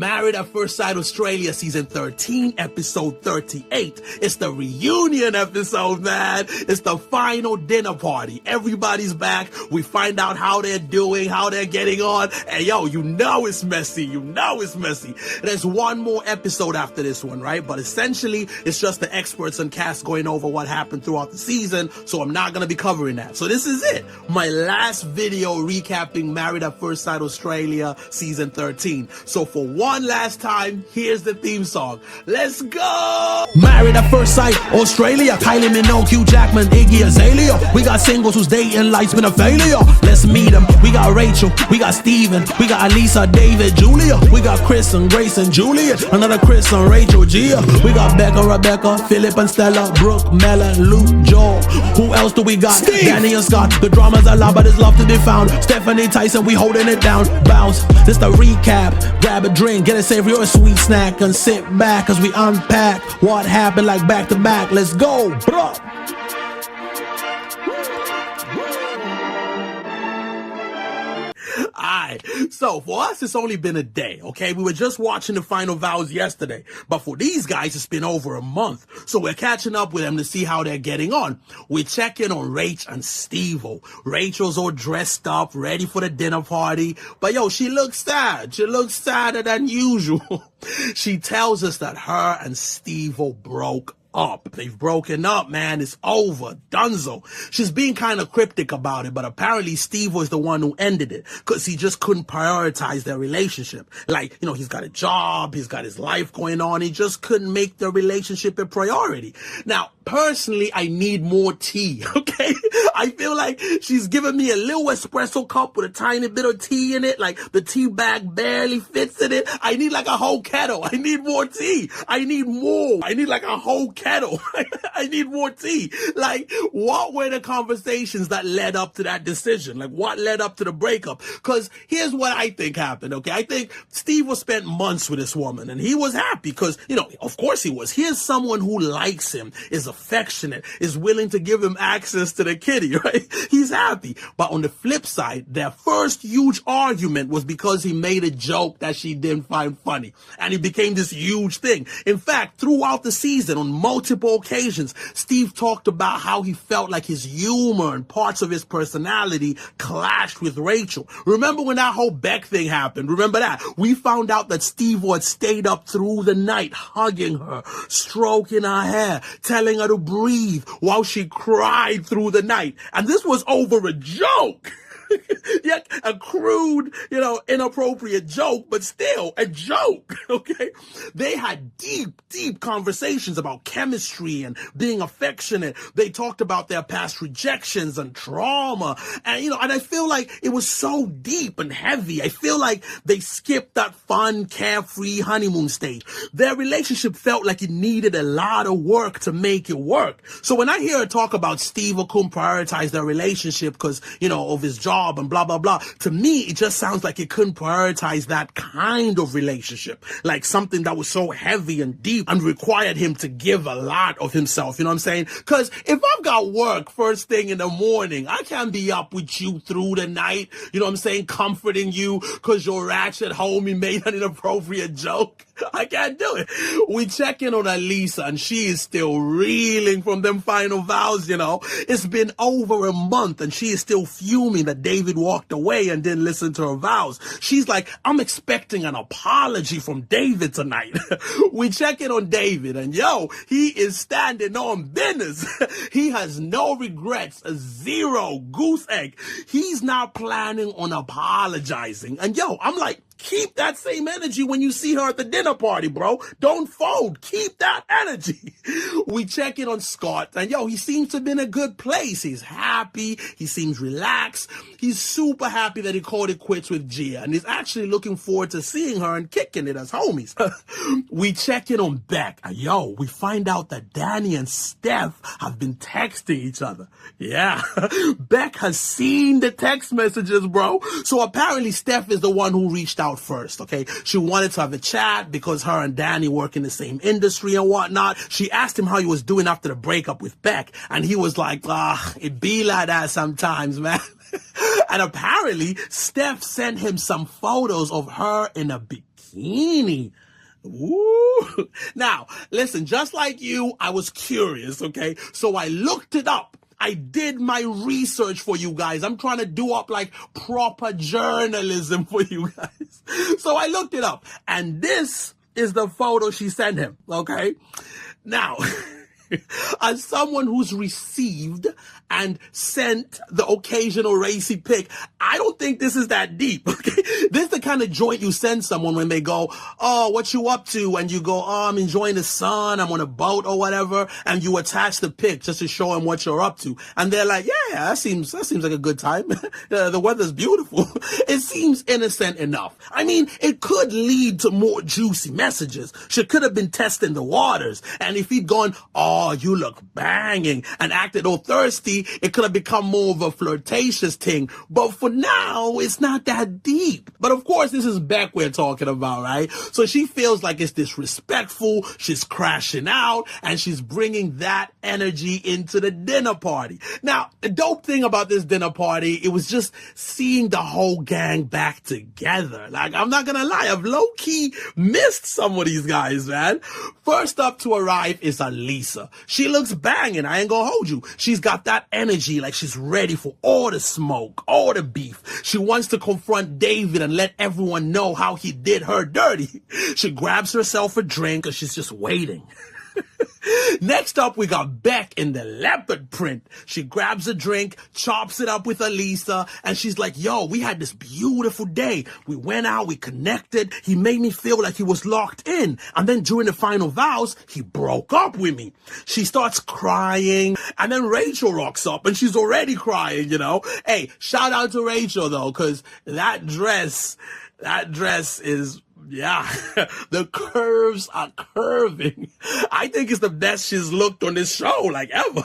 Married at First Sight Australia season 13, episode 38. It's the reunion episode, man. It's the final dinner party. Everybody's back. We find out how they're doing, how they're getting on. And yo, you know it's messy. You know it's messy. There's one more episode after this one, right? But essentially, it's just the experts and cast going over what happened throughout the season. So I'm not going to be covering that. So this is it. My last video recapping Married at First Sight Australia season 13. So for one last time, here's the theme song. Let's go! Married at First Sight Australia. Kylie Minogue, Hugh Jackman, Iggy Azalea. We got singles whose dating life's been a failure. Let's meet them. We got Rachel, we got Steven, we got Alissa, David, Julia. We got Chris and Grace and Juliet. Another Chris and Rachel, Gia. We got Becca, Rebecca, Filip and Stella, Brooke, Mela, Luke, Joel. Who else do we got? Steve. Danny and Scott. The drama's a lot, but there's love to be found. Stephanie, Tyson, we holding it down. Bounce. This the recap. Grab a drink, get a savory or a sweet snack, and sit back as we unpack what happened like back to back. Let's go, bro. Alright, so for us, it's only been a day, okay? We were just watching the Final Vows yesterday, but for these guys, it's been over a month. So we're catching up with them to see how they're getting on. We check in on Rach and Stevo. Rachel's all dressed up, ready for the dinner party, but yo, she looks sad. She looks sadder than usual. She tells us that her and Stevo broke up. They've broken up, man. It's over. Dunzo. She's being kind of cryptic about it, but apparently Steve was the one who ended it because he just couldn't prioritize their relationship. Like, you know, he's got a job, he's got his life going on. He just couldn't make their relationship a priority. Now, personally, I need more tea, okay? I feel like she's giving me a little espresso cup with a tiny bit of tea in it. Like the tea bag barely fits in it. I need like a whole kettle. I need more tea. I need more. I need like a whole kettle. I need more tea. Like, what were the conversations that led up to that decision? Like, what led up to the breakup? Because here's what I think happened, okay? I think Steve was spent months with this woman, and he was happy because, you know, of course he was. Here's someone who likes him, is affectionate, is willing to give him access to the kitty, right? He's happy. But on the flip side, their first huge argument was because he made a joke that she didn't find funny. And it became this huge thing. In fact, throughout the season, on multiple occasions, Steve talked about how he felt like his humor and parts of his personality clashed with Rachel. Remember when that whole Beck thing happened? Remember that? We found out that Steve had stayed up through the night, hugging her, stroking her hair, telling her to breathe while she cried through the night. And this was over a joke. Yeah, a crude, you know, inappropriate joke, but still a joke, okay? They had deep, deep conversations about chemistry and being affectionate. They talked about their past rejections and trauma. And, you know, and I feel like it was so deep and heavy. I feel like they skipped that fun, carefree honeymoon stage. Their relationship felt like it needed a lot of work to make it work. So when I hear her talk about Steve couldn't prioritize their relationship because, you know, of his job and blah, blah, blah. To me, it just sounds like he couldn't prioritize that kind of relationship, like something that was so heavy and deep and required him to give a lot of himself. You know what I'm saying? Because if I've got work first thing in the morning, I can't be up with you through the night. You know what I'm saying? Comforting you because your ratchet homie made an inappropriate joke. I can't do it. We check in on Alissa and she is still reeling from them final vows, you know. It's been over a month and she is still fuming that David walked away and didn't listen to her vows. She's like, I'm expecting an apology from David tonight. We check in on David and yo, he is standing on business. He has no regrets, a zero goose egg. He's not planning on apologizing. And yo, I'm like, keep that same energy when you see her at the dinner party, bro. Don't fold. Keep that energy. We check in on Scott, and yo, he seems to be in a good place. He's happy. He seems relaxed. He's super happy that he called it quits with Gia, and he's actually looking forward to seeing her and kicking it as homies. We check in on Beck, and yo, we find out that Danny and Steph have been texting each other. Yeah, Beck has seen the text messages, bro. So apparently Steph is the one who reached out first, okay? She wanted to have a chat because her and Danny work in the same industry and whatnot. She asked him how he was doing after the breakup with Beck, and he was like, it be like that sometimes, man. And apparently, Steph sent him some photos of her in a bikini. bikini. Ooh. Now, listen, just like you, I was curious, okay? So I looked it up. I did my research for you guys. I'm trying to do up like proper journalism for you guys. So I looked it up, and this is the photo she sent him, okay? Now, as someone who's received and sent the occasional racy pic, I don't think this is that deep, okay? This is the kind of joint you send someone when they go, oh, what you up to? And you go, oh, I'm enjoying the sun, I'm on a boat or whatever, and you attach the pic just to show them what you're up to. And they're like, yeah, that seems like a good time. The weather's beautiful. It seems innocent enough. I mean, it could lead to more juicy messages. She could have been testing the waters. And if he'd gone, oh, you look banging, and acted all thirsty, it could have become more of a flirtatious thing. But for now, it's not that deep. But of course, this is Beck we're talking about, right? So she feels like it's disrespectful, she's crashing out, and she's bringing that energy into the dinner party. Now, the dope thing about this dinner party, it was just seeing the whole gang back together. Like, I'm not gonna lie, I've low-key missed some of these guys, man. First up to arrive is Alissa. She looks banging, I ain't gonna hold you. She's got that energy like she's ready for all the smoke, all the beef. She wants to confront David and let everyone know how he did her dirty. She grabs herself a drink and she's just waiting. Next up, we got Beck in the leopard print. She grabs a drink, chops it up with Alissa, and she's like, yo, we had this beautiful day. We went out, we connected. He made me feel like he was locked in. And then during the final vows, he broke up with me. She starts crying, and then Rachel rocks up, and she's already crying, you know. Hey, shout out to Rachel, though, because that dress is... yeah, the curves are curving. I think it's the best she's looked on this show, like, ever.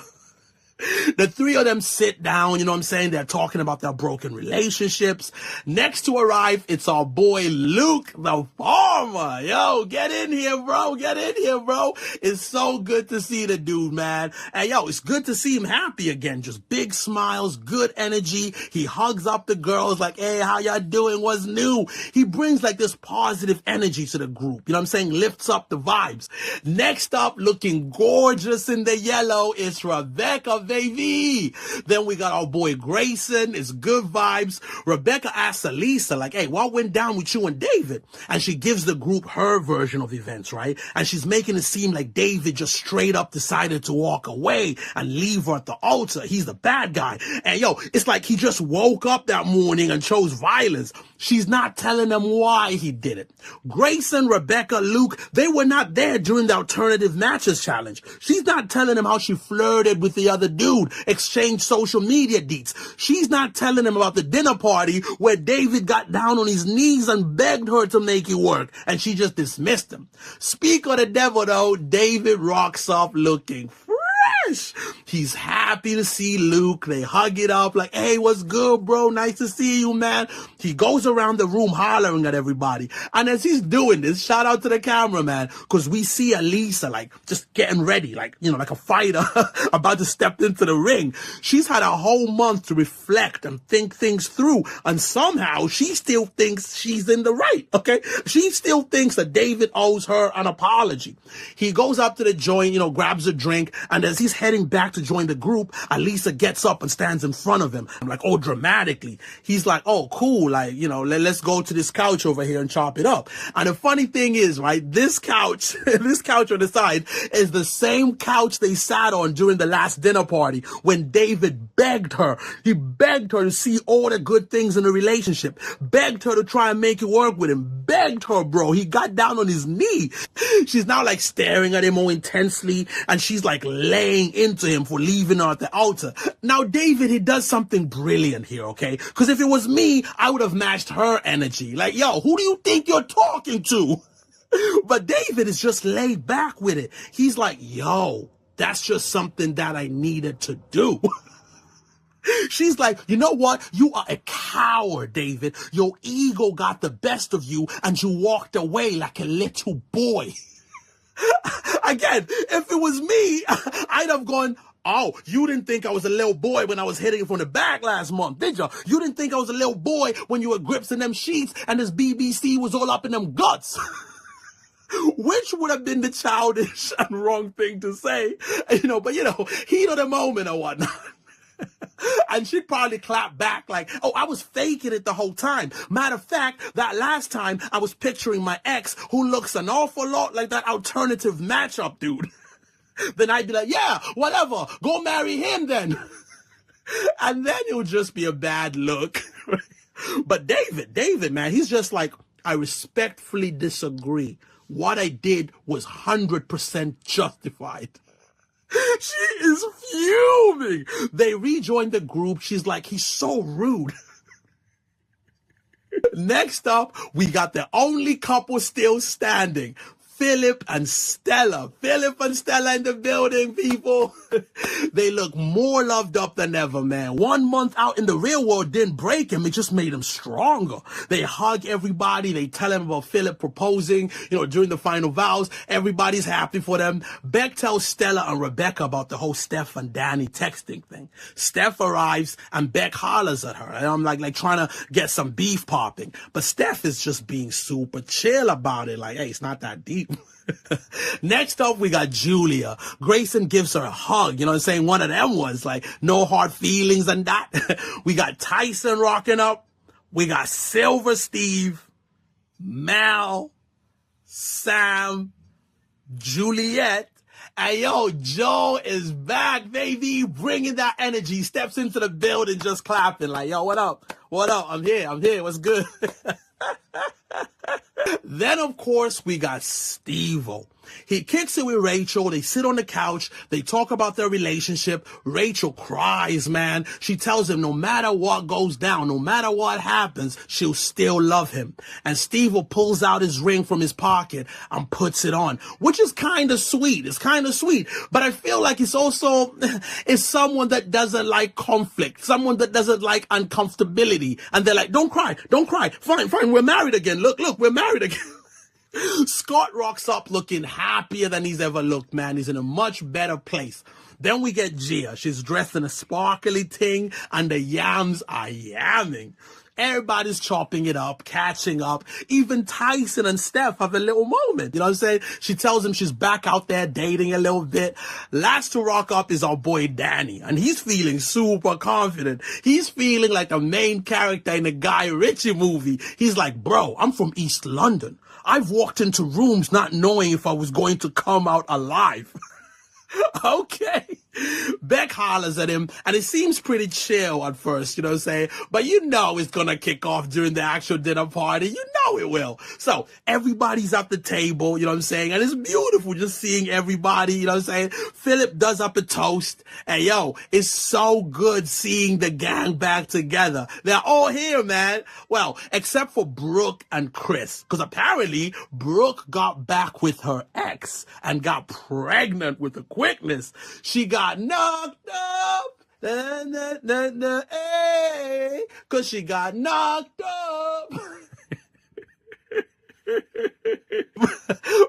The three of them sit down, you know what I'm saying? They're talking about their broken relationships. Next to arrive, it's our boy Luke, the farmer. Yo, get in here, bro. Get in here, bro. It's so good to see the dude, man. And yo, it's good to see him happy again. Just big smiles, good energy. He hugs up the girls like, hey, how y'all doing? What's new? He brings like this positive energy to the group. You know what I'm saying? Lifts up the vibes. Next up, looking gorgeous in the yellow, is Rebecca, baby. Then we got our boy Grayson. It's good vibes. Rebecca asks Alissa, like, hey, what went down with you and David? And she gives the group her version of events, right? And she's making it seem like David just straight up decided to walk away and leave her at the altar. He's the bad guy. And yo, it's like he just woke up that morning and chose violence. She's not telling them why he did it. Grayson, Rebecca, Luke, they were not there during the alternative matches challenge. She's not telling them how she flirted with the other dude, exchanged social media deets. She's not telling them about the dinner party where David got down on his knees and begged her to make it work, and she just dismissed him. Speak of the devil, though, David rocks up looking fresh. He's happy to see Luke. They hug it up like, hey, what's good, bro? Nice to see you, man. He goes around the room hollering at everybody. And as he's doing this, shout out to the cameraman, because we see Alissa like just getting ready, like, you know, like a fighter about to step into the ring. She's had a whole month to reflect and think things through. And somehow she still thinks she's in the right, okay? She still thinks that David owes her an apology. He goes up to the joint, you know, grabs a drink, and as he's heading back to join the group, Alissa gets up and stands in front of him, like, oh, dramatically. He's like, oh, cool, like, you know, let's go to this couch over here and chop it up. And the funny thing is, right, this couch, this couch on the side is the same couch they sat on during the last dinner party when David begged her. He begged her to see all the good things in the relationship, begged her to try and make it work with him, begged her, bro. He got down on his knee. She's now like staring at him more intensely, and she's like laying into him for leaving her at the altar. Now, David, he does something brilliant here, okay? Because if it was me, I would have matched her energy. Like, yo, who do you think you're talking to? But David is just laid back with it. He's like, yo, that's just something that I needed to do. She's like, you know what? You are a coward, David. Your ego got the best of you and you walked away like a little boy. Again, if it was me, I'd have gone, Oh, you didn't think I was a little boy when I was hitting it from the back last month, did you? You didn't think I was a little boy when you were grips in them sheets and this BBC was all up in them guts. Which would have been the childish and wrong thing to say, but heat of the moment or whatnot. And she'd probably clap back like, oh, I was faking it the whole time. Matter of fact, that last time I was picturing my ex who looks an awful lot like that alternative matchup dude. Then I'd be like, yeah, whatever, go marry him then. And then it would just be a bad look. But David, man, he's just like, I respectfully disagree. What I did was 100% justified. She is fuming. They rejoined the group. She's like, he's so rude. Next up, we got the only couple still standing. Filip and Stella. Filip and Stella in the building, people. They look more loved up than ever, man. 1 month out in the real world didn't break him. It just made him stronger. They hug everybody. They tell him about Filip proposing, during the final vows. Everybody's happy for them. Beck tells Stella and Rebecca about the whole Steph and Danny texting thing. Steph arrives and Beck hollers at her. And I'm like trying to get some beef popping. But Steph is just being super chill about it. Like, hey, it's not that deep. Next up, we got Julia. Grayson gives her a hug, saying one of them was like, no hard feelings and that. We got Tyson rocking up. We got Silver Steve, Mal, Sam, Juliet. And Joe is back, baby, bringing that energy. Steps into the building just clapping like, yo, what up? What up? I'm here. What's good? Then, of course, we got Stevo. He kicks it with Rachel. They sit on the couch. They talk about their relationship. Rachel cries, man. She tells him no matter what goes down, no matter what happens, she'll still love him. And Stevo pulls out his ring from his pocket and puts it on, which is kind of sweet. It's kind of sweet. But I feel like it's someone that doesn't like conflict, someone that doesn't like uncomfortability. And they're like, don't cry. Fine. We're married again. Look, we're married again. Scott rocks up looking happier than he's ever looked, man. He's in a much better place. Then we get Gia. She's dressed in a sparkly thing and the yams are yamming. Everybody's chopping it up, catching up. Even Tyson and Steph have a little moment. You know what I'm saying? She tells him she's back out there dating a little bit. Last to rock up is our boy Danny. And he's feeling super confident. He's feeling like the main character in a Guy Ritchie movie. He's like, bro, I'm from East London. I've walked into rooms not knowing if I was going to come out alive. Okay. Beck hollers at him, and it seems pretty chill at first, you know what I'm saying? But it's gonna kick off during the actual dinner party. It will. So everybody's at the table, you know what I'm saying? And it's beautiful just seeing everybody, you know what I'm saying? Filip does up a toast, and it's so good seeing the gang back together. They're all here, man. Well, except for Brooke and Chris, because apparently Brooke got back with her ex and got pregnant with the quickness. She got knocked up. Cause she got knocked up.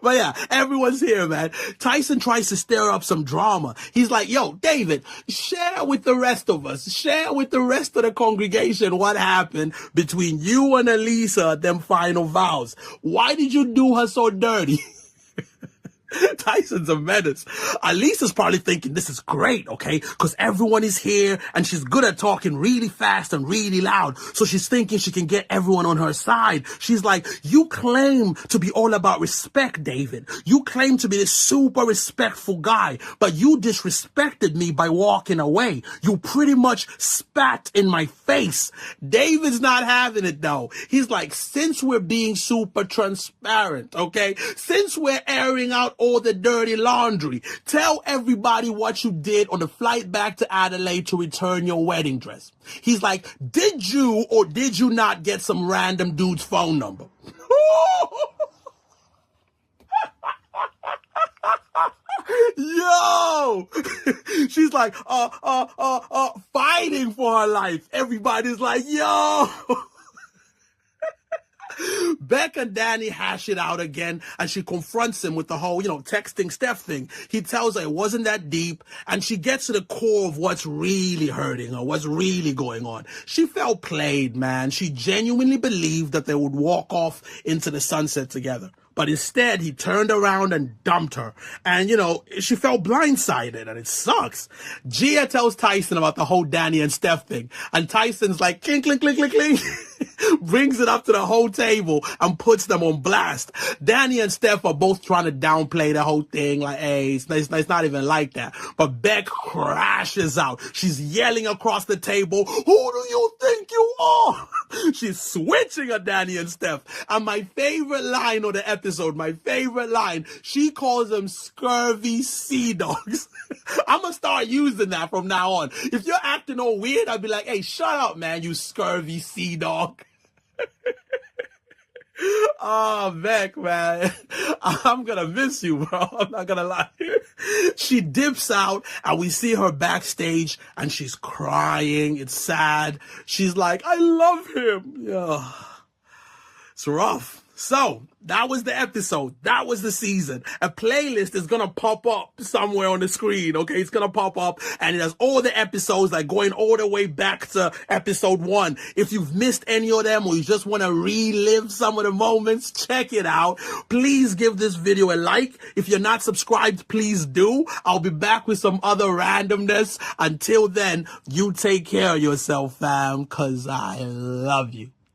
But yeah, everyone's here, man. Tyson tries to stir up some drama. He's like, yo, David, share with the rest of us. Share with the rest of the congregation what happened between you and Alissa at them final vows. Why did you do her so dirty? Tyson's a menace. Alissa's probably thinking this is great, okay? Because everyone is here and she's good at talking really fast and really loud. So she's thinking she can get everyone on her side. She's like, you claim to be all about respect, David. You claim to be this super respectful guy, but you disrespected me by walking away. You pretty much spat in my face. David's not having it though. He's like, since we're being super transparent, okay? Since we're airing out all the dirty laundry, tell everybody what you did on the flight back to Adelaide to return your wedding dress. He's like, did you or did you not get some random dude's phone number? Yo! She's like, fighting for her life. Everybody's like, yo! Beck and Danny hash it out again, and she confronts him with the whole, texting Steph thing. He tells her it wasn't that deep, and she gets to the core of what's really hurting her, what's really going on. She felt played, man. She genuinely believed that they would walk off into the sunset together. But instead, he turned around and dumped her. And, she felt blindsided, and it sucks. Gia tells Tyson about the whole Danny and Steph thing. And Tyson's like, clink, clink, clink, clink, clink. Brings it up to the whole table and puts them on blast. Danny and Steph are both trying to downplay the whole thing. Like, hey, it's not even like that. But Beck crashes out. She's yelling across the table, who do you think you are? She's switching at Danny and Steph. And my favorite line of the episode, she calls them scurvy seadogs. I'm going to start using that from now on. If you're acting all weird, I'd be like, hey, shut up, man, you scurvy sea dog. Oh, Beck, man. I'm gonna miss you, bro. I'm not gonna lie. She dips out, and we see her backstage, and she's crying. It's sad. She's like, I love him. Yeah. It's rough. So, that was the episode. That was the season. A playlist is gonna pop up somewhere on the screen, okay? It's gonna pop up, and it has all the episodes, like going all the way back to episode 1. If you've missed any of them, or you just want to relive some of the moments, check it out. Please give this video a like. If you're not subscribed, please do. I'll be back with some other randomness. Until then, you take care of yourself, fam, 'cause I love you.